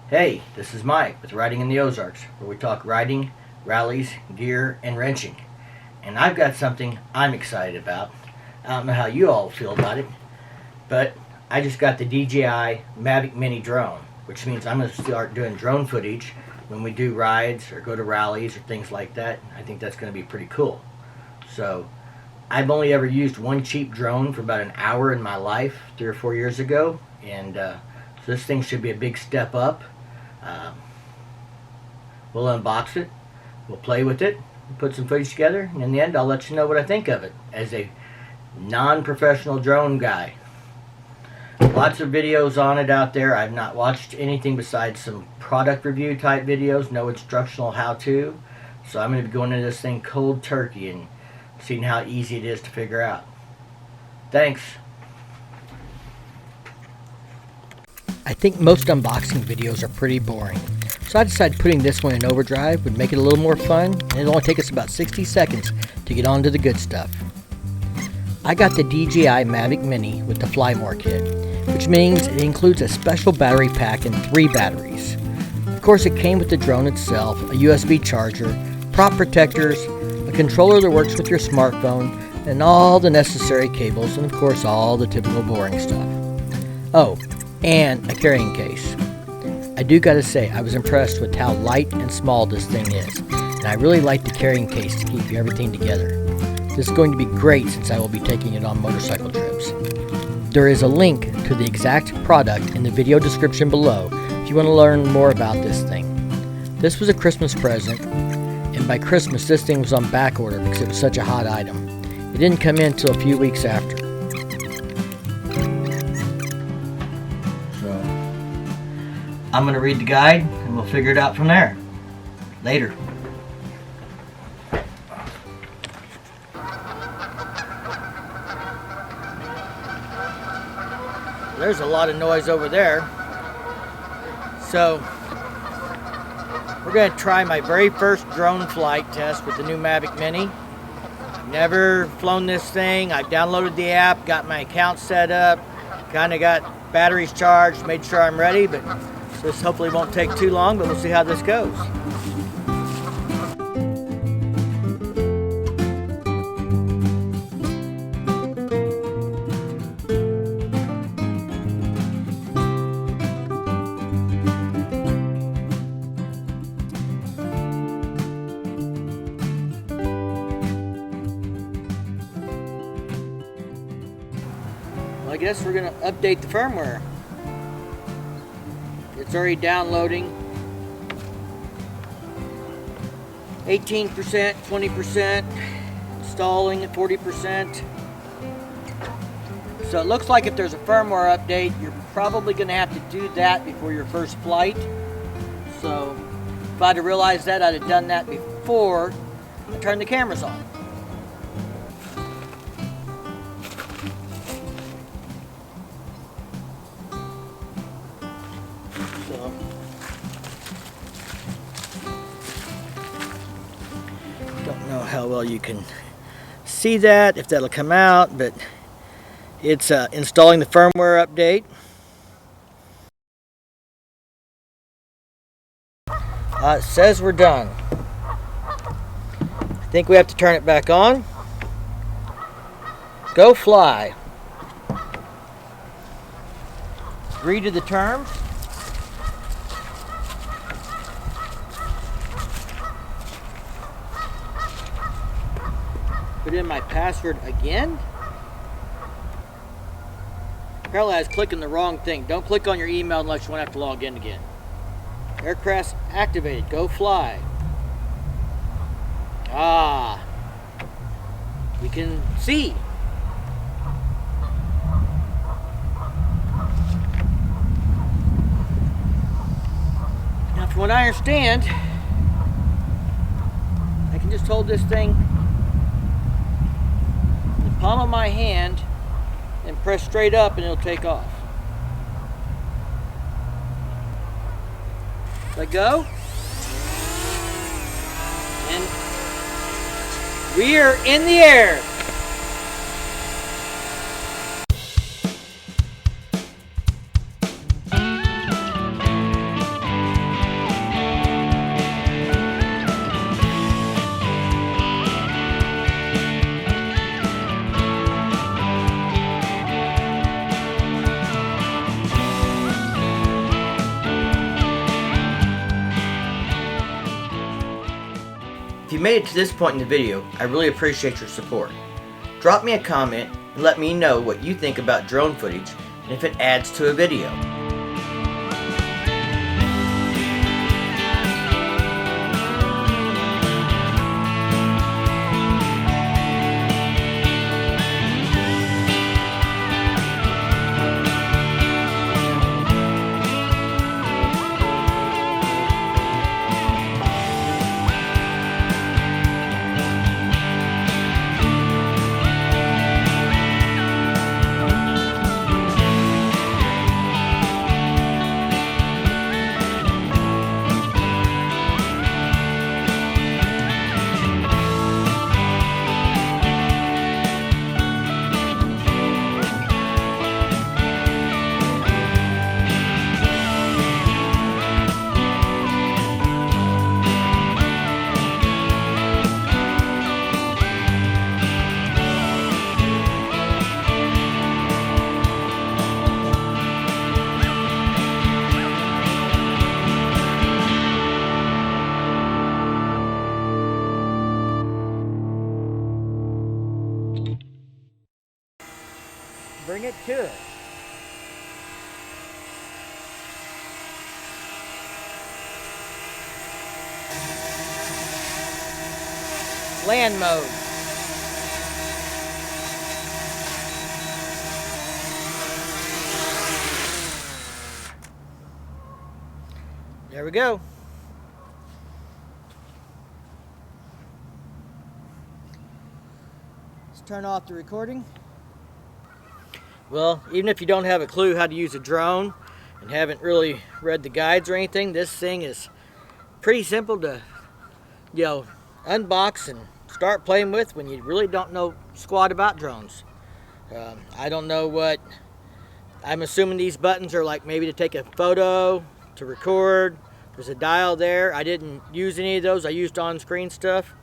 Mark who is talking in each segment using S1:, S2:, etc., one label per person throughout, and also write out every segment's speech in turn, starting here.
S1: Hey, this is Mike with Riding in the Ozarks, where we talk riding, rallies, gear, and wrenching. And I've got something I'm excited about. I don't know how you all feel about it, but I just got the DJI Mavic Mini drone, which means I'm going to start doing drone footage when we do rides or go to rallies or things like that. I think that's going to be pretty cool. So, I've only ever used one cheap drone for about an hour in my life 3 or 4 years ago, and so this thing should be a big step up. We'll unbox it, we'll play with it, put some footage together, and in the end I'll let you know what I think of it as a non-professional drone guy. Lots of videos on it out there. I've not watched anything besides some product review type videos, no instructional how-to. So I'm going to be going into this thing cold turkey and seeing how easy it is to figure out. Thanks. I think most unboxing videos are pretty boring, so I decided putting this one in overdrive would make it a little more fun, and it'll only take us about 60 seconds to get on to the good stuff. I got the DJI Mavic Mini with the Fly More kit, which means it includes a special battery pack and 3 batteries. Of course, it came with the drone itself, a USB charger, prop protectors, a controller that works with your smartphone, and all the necessary cables, and of course all the typical boring stuff. Oh, and a carrying case. I do gotta say, I was impressed with how light and small this thing is, and I really like the carrying case to keep everything together. This is going to be great since I will be taking it on motorcycle trips. There is a link to the exact product in the video description below if you want to learn more about this thing. This was a Christmas present, and by Christmas this thing was on back order because it was such a hot item. It didn't come in until a few weeks after. I'm going to read the guide and we'll figure it out from there. Later. There's a lot of noise over there. So, we're going to try my very first drone flight test with the new Mavic Mini. I've never flown this thing. I've downloaded the app, got my account set up, kind of got batteries charged, made sure I'm ready, but this hopefully won't take too long, but we'll see how this goes. Well, I guess we're going to update the firmware. It's already downloading. 18%, 20%, installing at 40%. So it looks like if there's a firmware update, you're probably going to have to do that before your first flight. So if I'd have realized that, I'd have done that before I turned the cameras on. Don't know how well you can see that, if that'll come out, but it's installing the firmware update. It says we're done. I think we have to turn it back on. Go fly. Agree to the terms. Put in my password again. Apparently I was clicking the wrong thing. Don't click on your email unless you want to have to log in again. Aircraft activated. Go fly. Ah. We can see. Now from what I understand, I can just hold this thing palm of my hand and press straight up and it'll take off. Let go. And we are in the air. you made it to this point in the video, I really appreciate your support. Drop me a comment and let me know what you think about drone footage and if it adds to a video. Bring it to it. Land mode. There we go. Let's turn off the recording. Well, even if you don't have a clue how to use a drone and haven't really read the guides or anything, this thing is pretty simple to, unbox and start playing with when you really don't know squat about drones. I don't know what, I'm assuming these buttons are like maybe to take a photo, to record. There's a dial there. I didn't use any of those. I used on-screen stuff.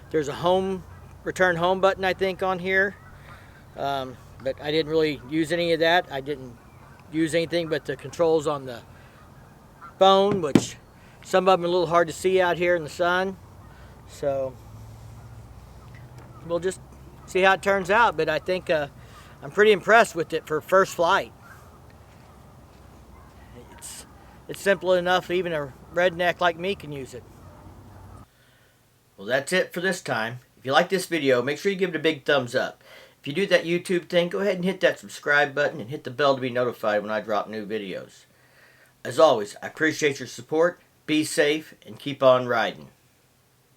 S1: There's a return home button, I think, on here. But I didn't really use any of that. I didn't use anything but the controls on the phone, which some of them are a little hard to see out here in the sun. So we'll just see how it turns out. But I think I'm pretty impressed with it for first flight. It's simple enough even a redneck like me can use it. Well, that's it for this time. If you like this video, make sure you give it a big thumbs up. If you do that YouTube thing, go ahead and hit that subscribe button and hit the bell to be notified when I drop new videos. As always, I appreciate your support, be safe, and keep on riding.